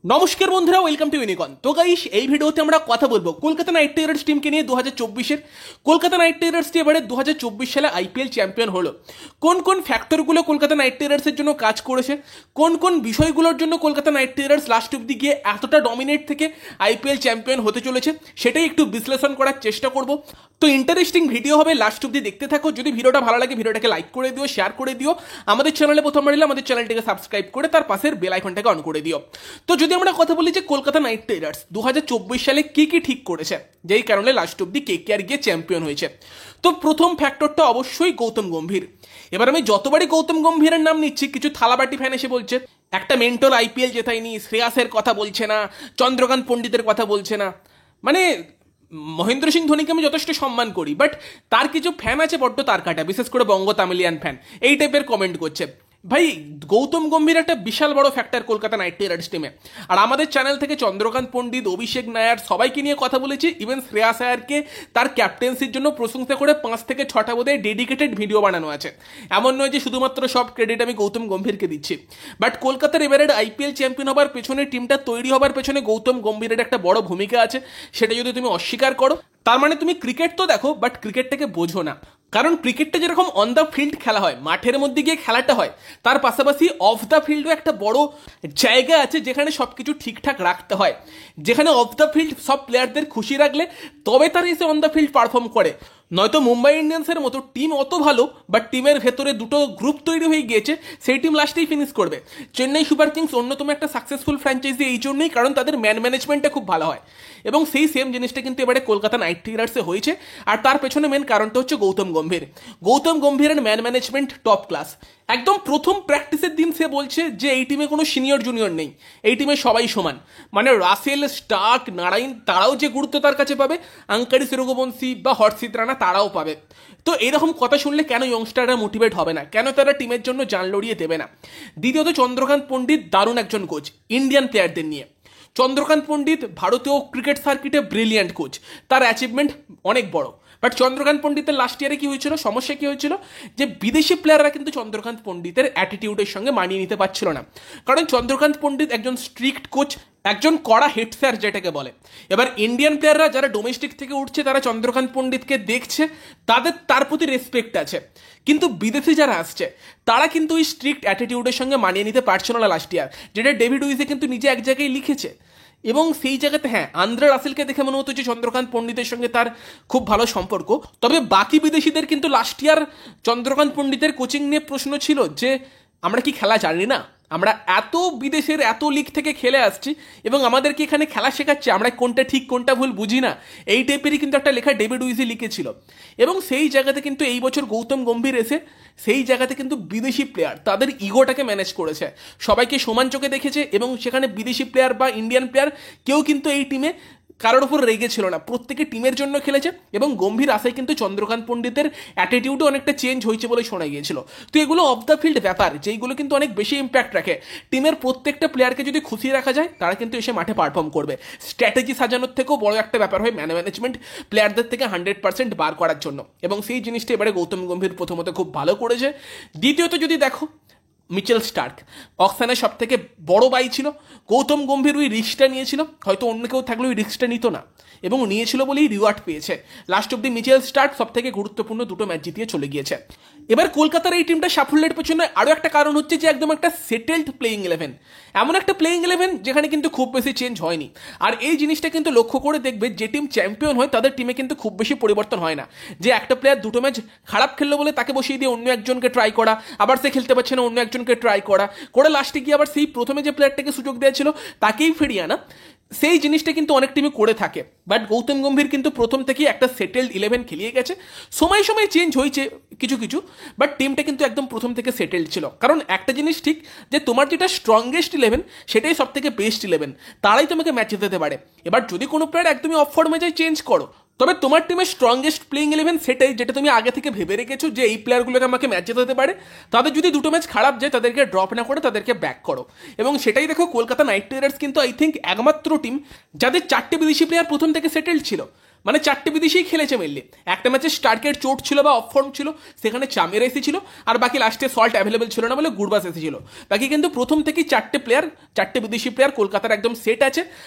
নমস্কার বন্ধুরা, welcome to ইউনিকন। তো গাইস, এই ভিডিওতে আমরা কথা বলবো কলকাতা নাইট রাইডার্স টিমকে নিয়ে 2024-এর। কলকাতা নাইট রাইডার্সটি এবারে 2024 সালে আইপিএল চ্যাম্পিয়ন হলো। কোন কোন ফ্যাক্টরগুলো কলকাতা নাইট রাইডার্সের জন্য কাজ করেছে, কোন কোন বিষয়গুলোর জন্য কলকাতা নাইট রাইডার্স লাস্ট অব্দি গিয়ে এতটা ডমিনেট থেকে আইপিএল চ্যাম্পিয়ন হতে চলেছে, সেটাই একটু বিশ্লেষণ করার চেষ্টা করব। তো ইন্টারেস্টিং ভিডিও হবে, লাস্ট অব্দি দেখতে থাকো। যদি ভিডিওটা ভালো লাগে ভিডিওটাকে লাইক করে দিও, শেয়ার করে দিও। আমাদের চ্যানেলে প্রথমবার এলে আমাদের চ্যানেলটাকে সাবস্ক্রাইব করে তার পাশের বেল আইকনটাকে অন করে দিও। তো যদি আমরা কথা বলি যে কলকাতা নাইট রাইডার্স 2024 সালে কি কি ঠিক করেছে, যেই কারণে লাস্ট অব্দি কেকেআর গিয়ে চ্যাম্পিয়ন হয়েছে, তো প্রথম ফ্যাক্টরটা অবশ্যই গৌতম গম্ভীর। এবার আমি যতবারই গৌতম গম্ভীরের নাম নিচ্ছি, কিছু থালাবাটি ফ্যান এসে বলছে একটা মেন্টর আইপিএল জেতায়নি, শ্রেয়াসের কথা বলছে না, চন্দ্রকান্ত পণ্ডিতের কথা বলছে না। মানে মহেন্দ্র সিং ধোনিকে আমি যথেষ্ট সম্মান করি, বাট তার কিছু ফ্যান আছে বড্ড তার কাটা, বিশেষ করে বঙ্গ তামিলিয়ান ফ্যান, এই টাইপের কমেন্ট করছে। ভাই, গৌতম গম্ভীর একটা বিশাল বড় ফ্যাক্টর কলকাতা নাইট রাইডার্স টিমে। আর আমাদের চ্যানেল থেকে চন্দ্রকান্ত পণ্ডিত, অভিষেক নায়ার সবাইকে নিয়ে কথা বলেছি। ইভেন শ্রেয়াস আয়ারকে তার ক্যাপ্টেন্সির জন্য প্রশংসা করে 5 থেকে 6টা বোধহয় ডেডিকেটেড ভিডিও বানানো আছে। এমন নয় যে শুধুমাত্র সব ক্রেডিট আমি গৌতম গম্ভীরকে দিচ্ছি। বাট কলকাতার এবারের আইপিএল চ্যাম্পিয়ন হবার পেছনে, টিমটা তৈরি হবার পেছনে গৌতম গম্ভীরের একটা বড় ভূমিকা আছে। সেটা যদি তুমি অস্বীকার করো, তার মানে তুমি ক্রিকেট তো দেখো বাট ক্রিকেটটাকে বোঝো না। কারণ ক্রিকেটটা যেরকম অন দ্য ফিল্ড খেলা হয়, মাঠের মধ্যে গিয়ে খেলাটা হয়, তার পাশাপাশি অফ দ্য ফিল্ডও একটা বড় জায়গা আছে যেখানে সব কিছু ঠিকঠাক রাখতে হয়। যেখানে অফ দ্য ফিল্ড সব প্লেয়ারদের খুশি রাখলে তবে তারা essay on the field perform করে। নয়তো মুম্বাই ইন্ডিয়ান্সের মতো টিম অত ভালো, বাট টিমের ভেতরে দুটো গ্রুপ তৈরি হয়ে গিয়েছে, সেই টিম লাস্টেই ফিনিশ করবে। চেন্নাই সুপার কিংস অন্যতম একটা সাকসেসফুল ফ্র্যাঞ্চাইজি এই জন্যই, কারণ তাদের ম্যানেজমেন্টটা খুব ভালো হয়। এবং সেই সেম জিনিসটা কিন্তু এবারে কলকাতা নাইট রাইডার্সে হয়েছে। আর তার পেছনে মেন কারণটা হচ্ছে গৌতম গম্ভীর। গৌতম গম্ভীরের ম্যানেজমেন্ট টপ ক্লাস। একদম প্রথম প্র্যাকটিসের দিন সে বলছে যে এই টিমে কোনো সিনিয়র জুনিয়র নেই, এই টিমে সবাই সমান। মানে রাসেল, স্টার্ক, নারাইন তারাও যে গুরুত্ব তার কাছে পাবে, আঙ্কারিস রঘুবংশী বা হর্ষিত রানা তারাও পাবে। তো এরকম কথা শুনলে কেন ইয়ংস্টাররা মোটিভেট হবে না, কেন তারা টিমের জন্য জান লড়িয়ে দেবে না? দ্বিতীয়ত, চন্দ্রকান্ত পণ্ডিত দারুণ একজন কোচ ইন্ডিয়ান প্লেয়ারদের নিয়ে। চন্দ্রকান্ত পণ্ডিত ভারতীয় ক্রিকেট সার্কিটে ব্রিলিয়ান্ট কোচ, তার অ্যাচিভমেন্ট অনেক বড়। বাট চন্দ্রকান্ত পণ্ডিতের লাস্ট ইয়ারে কি হয়েছিল, সমস্যা কি হয়েছিল, যে বিদেশি প্লেয়াররা কিন্তু চন্দ্রকান্ত পণ্ডিতের অ্যাটিটিউডের সঙ্গে মানিয়ে নিতে পারছিল না। কারণ চন্দ্রকান্ত পণ্ডিত একজন স্ট্রিক্ট কোচ, একজন কড়া হেড স্যার যেটাকে বলে। এবার ইন্ডিয়ান প্লেয়াররা যারা ডোমেস্টিক থেকে উঠছে, তারা চন্দ্রকান্ত পণ্ডিতকে দেখছে, তাদের তার প্রতি রেসপেক্ট আছে। কিন্তু বিদেশি যারা আসছে, তারা কিন্তু ওই স্ট্রিক্ট অ্যাটিটিউডের সঙ্গে মানিয়ে নিতে পারছিল না লাস্ট ইয়ার, যেটা ডেভিড উইজে কিন্তু নিজে এক জায়গায় লিখেছে। এবং সেই জায়গাতে হ্যাঁ, আন্দ্রে রাসেলকে দেখে মনে হতো যে চন্দ্রকান্ত পণ্ডিতের সঙ্গে তার খুব ভালো সম্পর্ক। তবে বাকি বিদেশিদের কিন্তু লাস্ট ইয়ার চন্দ্রকান্ত পণ্ডিতের কোচিং নিয়ে প্রশ্ন ছিল যে আমরা কি খেলা জানি না, আমরা এত বিদেশের এত লিগ থেকে খেলে আসছি এবং আমাদেরকে এখানে খেলা শেখাচ্ছে, আমরা কোনটা ঠিক কোনটা ভুল বুঝি না, এই টাইপেরই কিন্তু একটা লেখা ডেভিড উইজি লিখেছিল। এবং সেই জায়গাতে কিন্তু এই বছর গৌতম গম্ভীর এসে সেই জায়গাতে কিন্তু বিদেশি প্লেয়ার তাদের ইগোটাকে ম্যানেজ করেছে, সবাইকে সমান চোখে দেখেছে। এবং সেখানে বিদেশি প্লেয়ার বা ইন্ডিয়ান প্লেয়ার কেউ কিন্তু এই টিমে কারোর ওপর রেগে ছিল না, প্রত্যেকে টিমের জন্য খেলেছে। এবং গম্ভীর আশায় কিন্তু চন্দ্রকান্ত পণ্ডিতের অ্যাটিটিউডও অনেকটা চেঞ্জ হয়েছে বলে শোনা গিয়েছিল। তো এগুলো অফ দ্য ফিল্ড ব্যাপার, যেইগুলো কিন্তু অনেক বেশি ইম্প্যাক্ট রাখে। টিমের প্রত্যেকটা প্লেয়ারকে যদি খুশি রাখা যায়, তারা কিন্তু এসে মাঠে পারফর্ম করবে। স্ট্র্যাটেজি সাজানোর থেকেও বড় একটা ব্যাপার হয় ম্যানেজমেন্ট প্লেয়ারদের থেকে 100% বার করার জন্য। এবং সেই জিনিসটা এবারে গৌতম গম্ভীর প্রথমত খুব ভালো করেছে। দ্বিতীয়ত যদি দেখো, মিচেল স্টার্ক অকশানের সব থেকে বড় বাই ছিল। গৌতম গম্ভীর ওই রিস্কটা নিয়েছিল, হয়তো অন্য কেউ থাকলে ওই রিস্কটা নিত না, এবং নিয়েছিল বলেই রিওয়ার্ড পেয়েছে। লাস্ট অব্দি মিচেল স্টার্ক সব থেকে গুরুত্বপূর্ণ 2টো ম্যাচ জিতিয়ে চলে গিয়েছে। এবার কলকাতার এই টিমটা সাফল্যের পেছনে আরও একটা কারণ হচ্ছে যে একদম একটা সেটেলড প্লেয়িং 11, এমন একটা প্লেয়িং 11 যেখানে কিন্তু খুব বেশি চেঞ্জ হয়নি। আর এই জিনিসটা কিন্তু লক্ষ্য করে দেখবে, যে টিম চ্যাম্পিয়ন হয় তাদের টিমে কিন্তু খুব বেশি পরিবর্তন হয় না। যে একটা প্লেয়ার 2টো ম্যাচ খারাপ খেললো বলে তাকে বসিয়ে দিয়ে অন্য একজনকে ট্রাই করা, আবার সে খেলতে পারছে না অন্য একজনকে ট্রাই করা করে লাস্টে গিয়ে আবার সেই প্রথমে যে প্লেয়ারটাকে সুযোগ দেওয়া ছিল তাকেই ফিরিয়ে আনা, সেই জিনিসটা কিন্তু অনেক টিমে করে থাকে। বাট গৌতম গম্ভীর কিন্তু প্রথম থেকেই একটা সেটেলড 11 খেলিয়ে গেছে। সময় সময় চেঞ্জ হয়েছে কিছু কিছু, বাট টিমটা কিন্তু একদম প্রথম থেকে সেটেলড ছিল। কারণ একটা জিনিস ঠিক, যে তোমার যেটা স্ট্রংগেস্ট 11 সেটাই সব থেকে বেস্ট 11, তারাই তোমাকে ম্যাচ জিতাতে পারে। এবার যদি কোনো প্লেয়ার একদমই অফ ফর্মে যায়, চেঞ্জ করো, তবে তোমার টিমের স্ট্রংগেস্ট প্লেইং 11 সেটাই যেটা তুমি আগে থেকে ভেবে রেখেছো যে এই প্লেয়ারগুলোকে আমাকে ম্যাচ জেতাতে পারে। তাদের যদি 2টো ম্যাচ খারাপ যায়, তাদেরকে ড্রপ না করে তাদেরকে ব্যাক করো। এবং সেটাই দেখো, কলকাতা নাইট রাইডার্স কিন্তু আই থিঙ্ক একমাত্র টিম যাদের 4টে বিদেশি প্লেয়ার প্রথম থেকে সেটেলড ছিল। মানে 4টে বিদেশিই খেলেছে মেনলি। একটা ম্যাচে স্টার্কের চোট ছিল বা অফ ফর্ম ছিল, সেখানে চামের এসেছিল, আর বাকি লাস্টে সল্ট অ্যাভেলেবেল ছিল না বলে গুরবাস এসেছিল। বাকি কিন্তু প্রথম থেকেই 4টে বিদেশি প্লেয়ার কলকাতার একদম সেট আছে,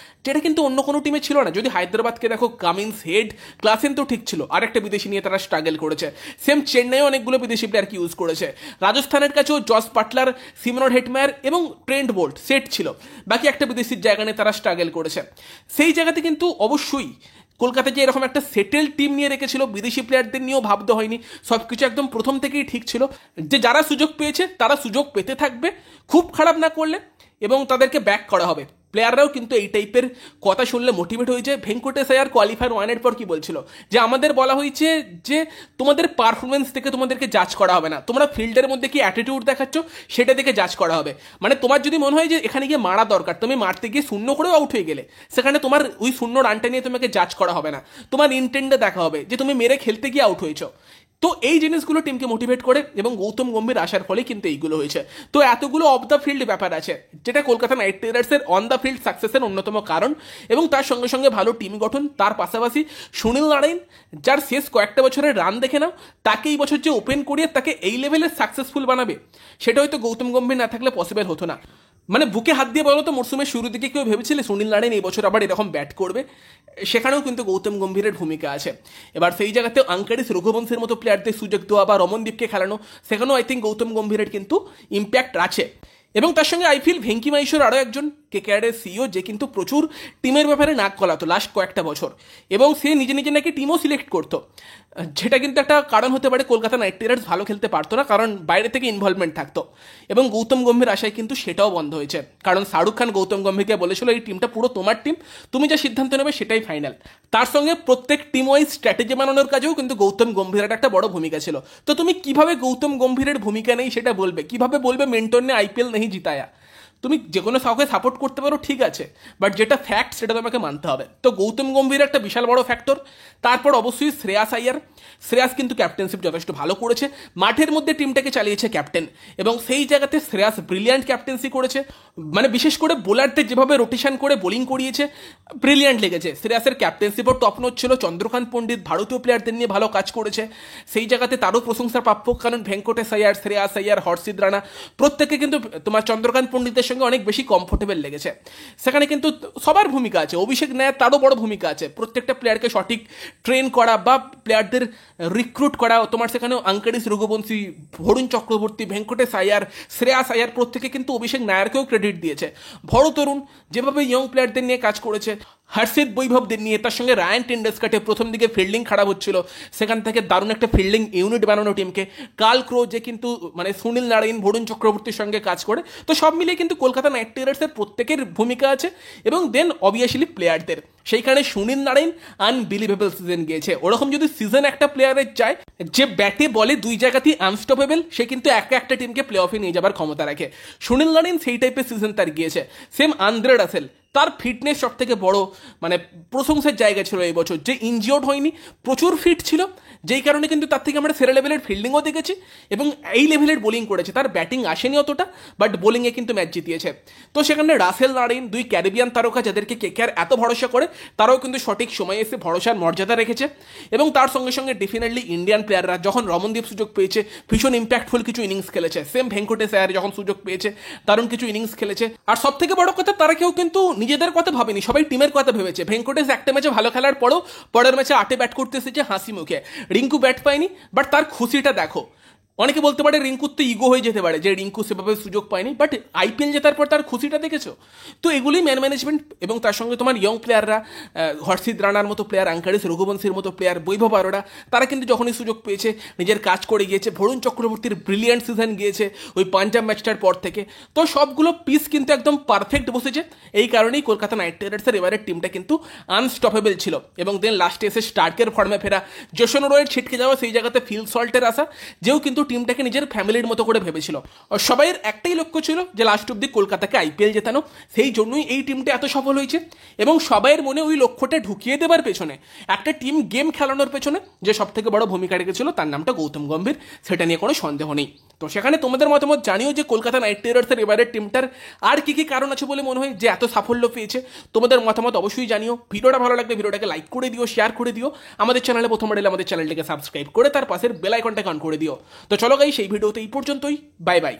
যেটা কিন্তু অন্য কোনো টিমে ছিল না। যদি হায়দ্রাবাদকে দেখো, কামিন্স, হেড, ক্লাসেন তো ঠিক ছিল, আর একটা বিদেশি নিয়ে তারা স্ট্রাগল করেছে। সেম চেন্নাইও অনেকগুলো বিদেশি প্লেয়ারকে ইউজ করেছে। রাজস্থানের কাছেও জস বাটলার, সিমরন হেটমায়ার এবং ট্রেন্ট বোল্ট সেট ছিল, বাকি একটা বিদেশির জায়গা নিয়ে তারা স্ট্রাগল করেছে। সেই জায়গাতে কিন্তু অবশ্যই কলকাতা যে এরকম একটা সেটেল টিম নিয়ে রেখেছিল, বিদেশি প্লেয়ারদের নিয়েও ভাবতে হয়নি, সব কিছু একদম প্রথম থেকেই ঠিক ছিল যে যারা সুযোগ পেয়েছে তারা সুযোগ পেতে থাকবে, খুব খারাপ না করলে, এবং তাদেরকে ব্যাক করা হবে। প্লেয়াররাও কিন্তু এই টাইপের কথা শুনলে মোটিভেট হয়েছে। ভেঙ্কটেশ আয়ার কোয়ালিফায়ার 1-এর পর কি বলছিল, যে আমাদের বলা হয়েছে যে তোমাদের পারফরমেন্স থেকে তোমাদেরকে জাজ করা হবে না, তোমরা ফিল্ডের মধ্যে কি অ্যাটিটিউড দেখাচ্ছ সেটা দেখে জাজ করা হবে। মানে তোমার যদি মনে হয় যে এখানে গিয়ে মারা দরকার, তুমি মারতে গিয়ে শূন্য করেও আউট হয়ে গেলে, সেখানে তোমার ওই শূন্য রানটা নিয়ে তোমাকে জাজ করা হবে না, তোমার ইন্টেন্টে দেখা হবে যে তুমি মেরে খেলতে গিয়ে আউট হয়েছো। তো এই জিনিসগুলো টিমকে মোটিভেট করে, এবং গৌতম গম্ভীর আসার ফলে কিন্তু এইগুলো হয়েছে। তো এতগুলো অফ দ্য ফিল্ড ব্যাপার আছে, যেটা কলকাতা নাইট রাইডার্সের অন দ্য ফিল্ড সাকসেসের অন্যতম কারণ, এবং তার সঙ্গে সঙ্গে ভালো টিম গঠন। তার পাশাপাশি সুনীল নারায়ণ, যার শেষ কয়েকটা বছরের রান দেখে নাও, তাকে এই বছর যে ওপেন করিয়ে তাকে এই লেভেলের সাকসেসফুল বানাবে, সেটা হয়তো গৌতম গম্ভীর না থাকলে পসিবল হতো না। মানে বুকে হাত দিয়ে বলো তো, মরসুমের শুরুর দিকে কেউ ভেবেছিলে সুনীল নারায়ণ এই বছর আবার এরকম ব্যাট করবে? সেখানেও কিন্তু গৌতম গম্ভীরের ভূমিকা আছে। এবার সেই জায়গাতেও আঙ্কারিস, রঘুবংশের মতো প্লেয়ারদের সুযোগ দেওয়া বা রমনদীপকে খেলানো, সেখানেও আই থিঙ্ক গৌতম গম্ভীরের কিন্তু ইম্প্যাক্ট আছে। এবং তার সঙ্গে আই ফিল ভেঙ্কি মাহেশ্বর আরও একজন কেকেআরের সিইও, যে কিন্তু প্রচুর টিমের ব্যাপারে নাক গলাতো লাস্ট কয়েকটা বছর, এবং সে নিজে নিজে নাকি টিমও সিলেক্ট করতো, যেটা কিন্তু একটা কারণ হতে পারে কলকাতা নাইট রাইডার্স ভালো খেলতে পারতো না, কারণ বাইরে থেকে ইনভলভমেন্ট থাকতো। এবং গৌতম গম্ভীর আশায় কিন্তু সেটাও বন্ধ হয়েছে, কারণ শাহরুখ খান গৌতম গম্ভীরকে বলেছিল এই টিমটা পুরো তোমার টিম, তুমি যা সিদ্ধান্ত নেবে সেটাই ফাইনাল। তার সঙ্গে প্রত্যেক টিম ওয়াইজ স্ট্র্যাটেজি বানানোর কাজেও কিন্তু গৌতম গম্ভীরের একটা বড় ভূমিকা ছিল। তো তুমি কিভাবে গৌতম গম্ভীরের ভূমিকা নেই সেটা বলবে, কিভাবে বলবে মেন্টর নে আইপিএল নেই জিতায়া? তুমি যে কোনো কাউকে সাপোর্ট করতে পারো, ঠিক আছে, বাট যেটা ফ্যাক্ট সেটা তোমাকে মানতে হবে। তো গৌতম গম্ভীর একটা বিশাল বড় ফ্যাক্টর। তারপর অবশ্যই শ্রেয়াস আইয়ার। শ্রেয়াস কিন্তু ক্যাপ্টেনশিপ যথেষ্ট ভালো করেছে, মাঠের মধ্যে টিমটাকে চালিয়েছে ক্যাপ্টেন, এবং সেই জায়গাতে শ্রেয়াস ব্রিলিয়ান্ট ক্যাপ্টেন্সি করেছে। মানে বিশেষ করে বোলারদের যেভাবে রোটেশন করে বোলিং করিয়েছে, ব্রিলিয়ান্ট লেগেছে। শ্রেয়াসের ক্যাপ্টেন্সিপও টপ নোট ছিল। চন্দ্রকান্ত পণ্ডিত ভারতীয় প্লেয়ারদের নিয়ে ভালো কাজ করেছে, সেই জায়গাতে তারও প্রশংসার প্রাপ্য, কারণ ভেঙ্কটেশ আইয়ার, শ্রেয়াস আইয়ার, হর্ষিত রানা প্রত্যেকে কিন্তু তোমার চন্দ্রকান্ত পণ্ডিতের সঙ্গে অনেক বেশি কমফোর্টেবল লেগেছে। সেখানে কিন্তু সবার ভূমিকা আছে, অভিষেক নায়ার তারও বড় ভূমিকা আছে, প্রত্যেকটা প্লেয়ারকে সঠিক ট্রেন করা বা প্লেয়ারদের রিক্রুট করা। তোমার সেখানেও আঙ্কারিস, রঘুবংশী, বরুণ চক্রবর্তী, ভেঙ্কটেশ আইয়ার, শ্রেয়াস আইয়ার প্রত্যেকে কিন্তু অভিষেক নায়ারকেও ক্রেডিট দিয়েছে। ভরত তরুণ যেভাবে ইয়ং প্লেয়ারদের নিয়ে কাজ করেছে, হর্ষিত বৈভবদের নিয়ে, তার সঙ্গে রায়ান টেন্ডুলকারকে প্রথম দিকে ফিল্ডিং খারাপ হচ্ছিল, সেখান থেকে দারুণ একটা ফিল্ডিং ইউনিট বানানো টিমকে। কাল ক্রো যে কিন্তু মানে সুনীল নারায়ণ, বরুণ চক্রবর্তীর সঙ্গে কাজ করে। তো সব মিলিয়ে কিন্তু কলকাতা নাইট রাইডার্সের প্রত্যেকের ভূমিকা আছে, এবং দেন অবভিয়াসলি প্লেয়ারদের। সেইখানে সুনীল নারায়ণ আনবিলিভেবল সিজন গিয়েছে। ওরকম যদি সিজন একটা প্লেয়ারের চায় যে ব্যাটে বলে দুই জায়গাতেই আনস্টপেবল, সে কিন্তু একটা টিমকে প্লে অফে নিয়ে যাবার ক্ষমতা রাখে। সুনীল নারায়ণ সেই টাইপের সিজন তার গিয়েছে। সেম আন্দ্রে রাসেল, তার ফিটনেস সব থেকে বড় মানে প্রশংসার জায়গা ছিল এই বছর, যে ইনজিওর্ড হয়নি, প্রচুর ফিট ছিল, যেই কারণে কিন্তু তার থেকে আমরা সেরা লেভেলের ফিল্ডিংও দেখেছি, এবং এই লেভেলের বোলিং করেছে। তার ব্যাটিং আসেনি অতটা, বাট বোলিংয়ে কিন্তু ম্যাচ জিতিয়েছে। তো সেখানে রাসেল নারায়ণ, দুই ক্যারিবিয়ান তারকা যাদেরকে কেকেআর এত ভরসা করে, তারাও কিন্তু সঠিক সময়ে এসে ভরসার মর্যাদা রেখেছে। এবং তার সঙ্গে সঙ্গে ডেফিনেটলি ইন্ডিয়ান প্লেয়াররা যখন রমনদীপ সুযোগ পেয়েছে, ভীষণ ইম্প্যাক্টফুল কিছু ইনিংস খেলেছে। সেম ভেঙ্কটেশ আয়ার যখন সুযোগ পেয়েছে, দারুণ কিছু ইনিংস খেলেছে। আর সব থেকে বড় কথা, তারা কেউ কিন্তু নিজেদের কথা ভাবেনি, সবাই টিমের কথা ভেবেছে। ভেঙ্কটেশ একটা ম্যাচে ভালো খেলার পরও পরের ম্যাচে 8-এ ব্যাট করতে এসেছে হাসি মুখে। রিঙ্কু ব্যাট পায়নি, বাট তার খুশিটা দেখো। অনেকে বলতে পারে রিঙ্কুর তো ইগো হয়ে যেতে পারে যে রিঙ্কু সেভাবে সুযোগ পায়নি, বাট আইপিএল জেতার পর তার খুশিটা দেখেছো। তো এগুলোই ম্যান ম্যানেজমেন্ট। এবং তার সঙ্গে তোমার ইয়ং প্লেয়াররা, হর্ষিত রানার মতো প্লেয়ার, আঙ্কারিস, রঘুবংশীর মতো প্লেয়ার, বৈভব আরোরা, তারা কিন্তু যখনই সুযোগ পেয়েছে নিজের কাজ করে গিয়েছে। বরুণ চক্রবর্তীর ব্রিলিয়ান্ট সিজন গিয়েছে ওই পাঞ্জাব ম্যাচটার পর থেকে। তো সবগুলো পিস কিন্তু একদম পারফেক্ট বসেছে। এই কারণেই কলকাতা নাইট রাইডার্সের এবারের টিমটা কিন্তু আনস্টপেবল ছিল। এবং দেন লাস্টে এসে স্টার্কের ফর্মে ফেরা, জেসন রয়ের ছিটকে যাওয়া, সেই জায়গাতে ফিল সল্টের আসা, যেও কিন্তু টিমটাকে নিজের ফ্যামিলির মতো করে ভেবেছিল। সবাইয়ের একটাই লক্ষ্য ছিল যে লাস্ট অব্দি কলকাতাকে আইপিএল জেতানো। সেই জন্যই এই টিমটা এত সফল হয়েছে এবং সবাইয়ের মনে ওই লক্ষ্যটা ঢুকিয়ে দেবার পেছনে, একটা টিম গেম খেলানোর পেছনে যে সব থেকে বড় ভূমিকা রেখেছিল তার নামটা গৌতম গম্ভীর, সেটা নিয়ে কোনো সন্দেহ নেই। তো সেখানে তোমাদের মতামত জানিও যে কলকাতা নাইট রাইডার্সের এবারের টিমটার আর কি কি কারণ আছে বলে মনে হয় যে এত সাফল্য পেয়েছে। তোমাদের মতামত অবশ্যই জানিও। ভিডিওটা ভালো লাগলে ভিডিওটাকে লাইক করে দিও, শেয়ার করে দিও। আমাদের চ্যানেলে প্রথমবার এলে আমাদের চ্যানেলটাকে সাবস্ক্রাইব করে তার পাশের বেল আইকনটাকে অন করে দিও। তো চলো গাইস, সেই ভিডিওতে এই পর্যন্তই। Bye bye.